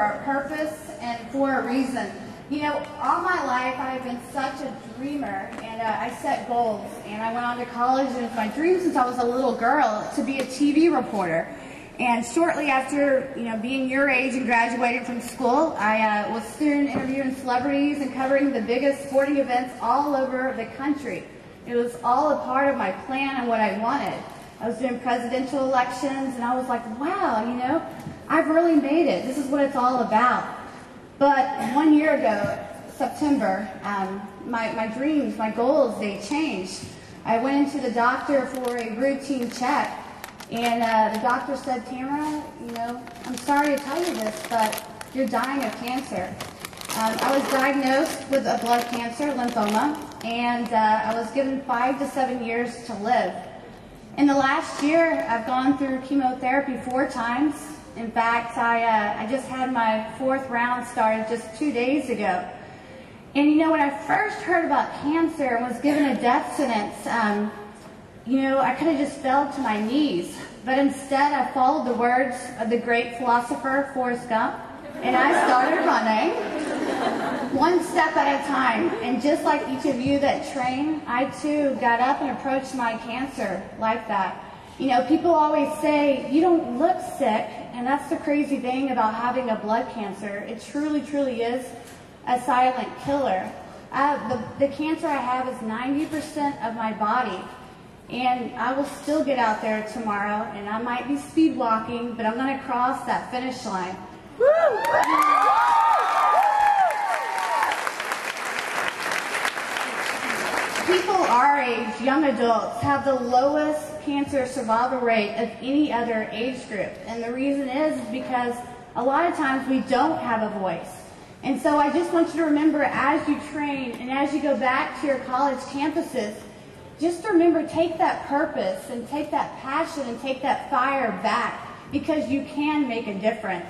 a purpose and for a reason. You know, all my life I've been such a dreamer, and I set goals, and I went on to college, and it's my dream since I was a little girl to be a TV reporter. And shortly after, you know, being your age and graduating from school, I was soon interviewing celebrities and covering the biggest sporting events all over the country. It was all a part of my plan and what I wanted. I was doing presidential elections, and I was like, wow, you know, I've really made it. This is what it's all about. But 1 year ago, September, my dreams, my goals, they changed. I went into the doctor for a routine check, and the doctor said, Tamara, you know, I'm sorry to tell you this, but you're dying of cancer. I was diagnosed with a blood cancer, lymphoma, and I was given 5 to 7 years to live. In the last year, I've gone through chemotherapy 4 times. In fact, I just had my 4th round started just 2 days ago. And you know, when I first heard about cancer and was given a death sentence, you know, I could have just fell to my knees. But instead, I followed the words of the great philosopher, Forrest Gump, and I started running, one step at a time. And just like each of you that train, I too got up and approached my cancer like that. You know, people always say, you don't look sick, and that's the crazy thing about having a blood cancer. It truly, truly is a silent killer. The cancer I have is 90% of my body, and I will still get out there tomorrow, and I might be speed walking, but I'm going to cross that finish line. Woo! People our age, young adults, have the lowest cancer survival rate of any other age group. And the reason is because a lot of times we don't have a voice. And so I just want you to remember, as you train and as you go back to your college campuses, just remember, take that purpose and take that passion and take that fire back, because you can make a difference.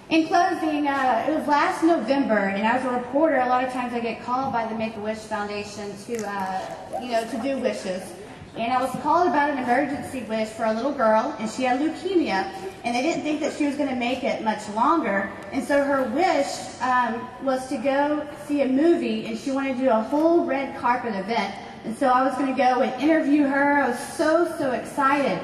In closing, it was last November, and as a reporter, a lot of times I get called by the Make-A-Wish Foundation to, you know, to do wishes. And I was called about an emergency wish for a little girl, and she had leukemia, and they didn't think that she was going to make it much longer. And so her wish was to go see a movie, and she wanted to do a whole red carpet event. And so I was going to go and interview her. I was so excited.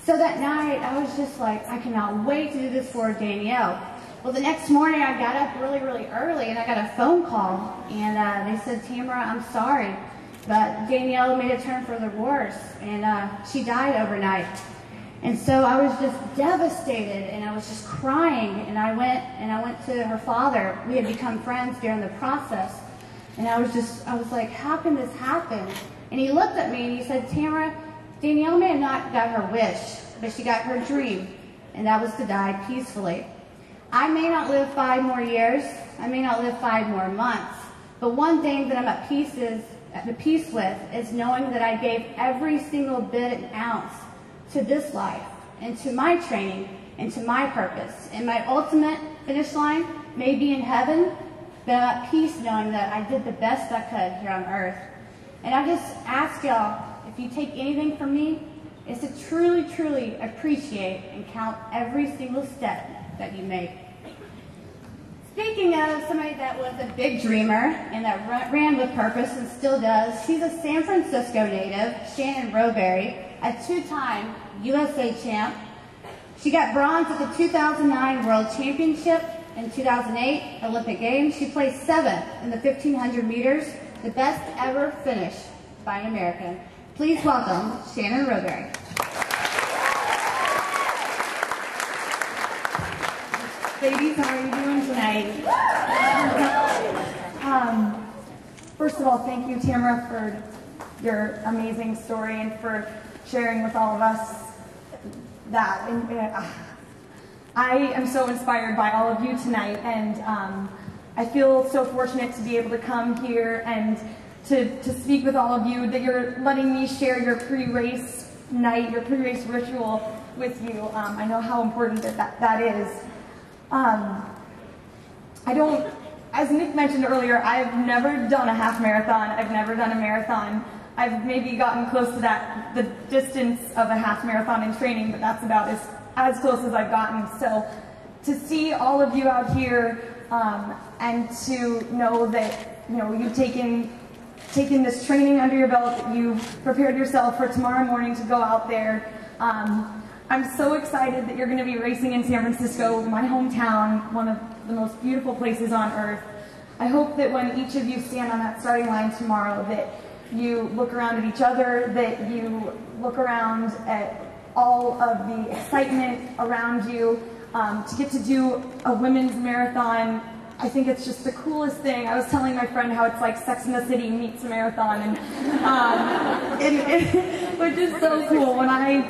So that night, I was just like, I cannot wait to do this for Danielle. Well, the next morning, I got up really early, and I got a phone call, and they said, Tamara, I'm sorry, but Danielle made a turn for the worse, and she died overnight. And so I was just devastated, and I was just crying, and I went to her father. We had become friends during the process, and I was like, how can this happen? And he looked at me, and he said, Tamara, Danielle may have not got her wish, but she got her dream, and that was to die peacefully. I may not live 5 more years, I may not live 5 more months, but one thing that I'm at peace with is knowing that I gave every single bit and ounce to this life, and to my training, and to my purpose. And my ultimate finish line may be in heaven, but I'm at peace knowing that I did the best I could here on earth. And I just ask y'all, if you take anything from me, is to truly appreciate and count every single step that you make. Speaking of somebody that was a big dreamer and that ran with purpose and still does, she's a San Francisco native, Shannon Roberry, a 2-time USA champ. She got bronze at the 2009 World Championship and 2008 Olympic Games. She placed 7th in the 1500 meters, the best ever finish by an American. Please welcome Shannon Roberry. Ladies, how are you doing tonight? First of all, thank you, Tamara, for your amazing story and for sharing with all of us that. I am so inspired by all of you tonight, and I feel so fortunate to be able to come here and to speak with all of you, that you're letting me share your pre-race night, your pre-race ritual with you. I know how important that is. As Nick mentioned earlier, I've never done a half marathon. I've never done a marathon. I've maybe gotten close to that, the distance of a half marathon in training, but that's about as close as I've gotten. So to see all of you out here and to know that you've taken this training under your belt, that you've prepared yourself for tomorrow morning to go out there. I'm so excited that you're going to be racing in San Francisco, my hometown, one of the most beautiful places on earth. I hope that when each of you stand on that starting line tomorrow, that you look around at each other, that you look around at all of the excitement around you. To get to do a women's marathon, I think it's just the coolest thing. I was telling my friend how it's like Sex and the City meets a marathon, and which is so cool. When I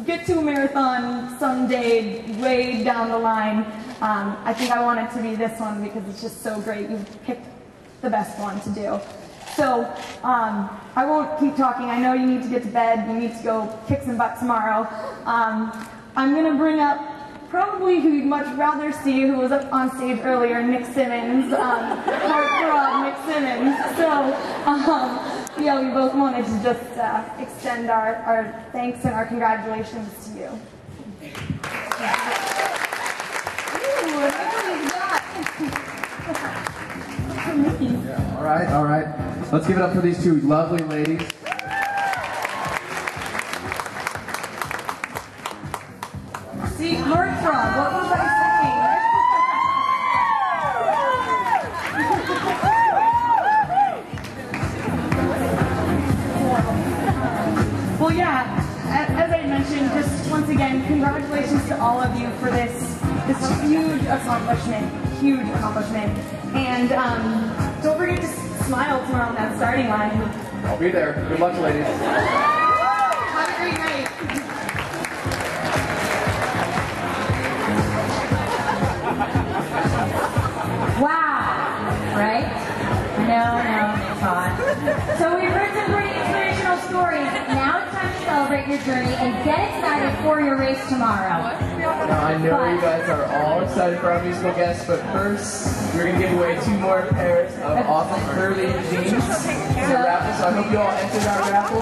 get to a marathon someday, way down the line, I think I want it to be this one because it's just so great. You've picked the best one to do. So I won't keep talking. I know you need to get to bed. You need to go kick some butt tomorrow. I'm going to bring up probably who you'd much rather see, who was up on stage earlier, Nick Simmons, heartthrob Nick Simmons. So, yeah, we both wanted to just extend our thanks and our congratulations to you. Yeah, all right. Let's give it up for these two lovely ladies. See, heartthrob, what was I saying? Well, yeah, as I mentioned, just once again, congratulations to all of you for this huge accomplishment, and don't forget to smile tomorrow on that starting line. I'll be there. Good luck, ladies. Have a great night. Wow, right? No, it's hot. So we've heard some pretty inspirational stories. Now it's time to celebrate your journey and get excited for your race tomorrow. Now, I know you guys are all excited for our musical guests, but first, we're going to give away 2 more pairs of awesome curly jeans in the raffle, so I hope you all entered our raffle.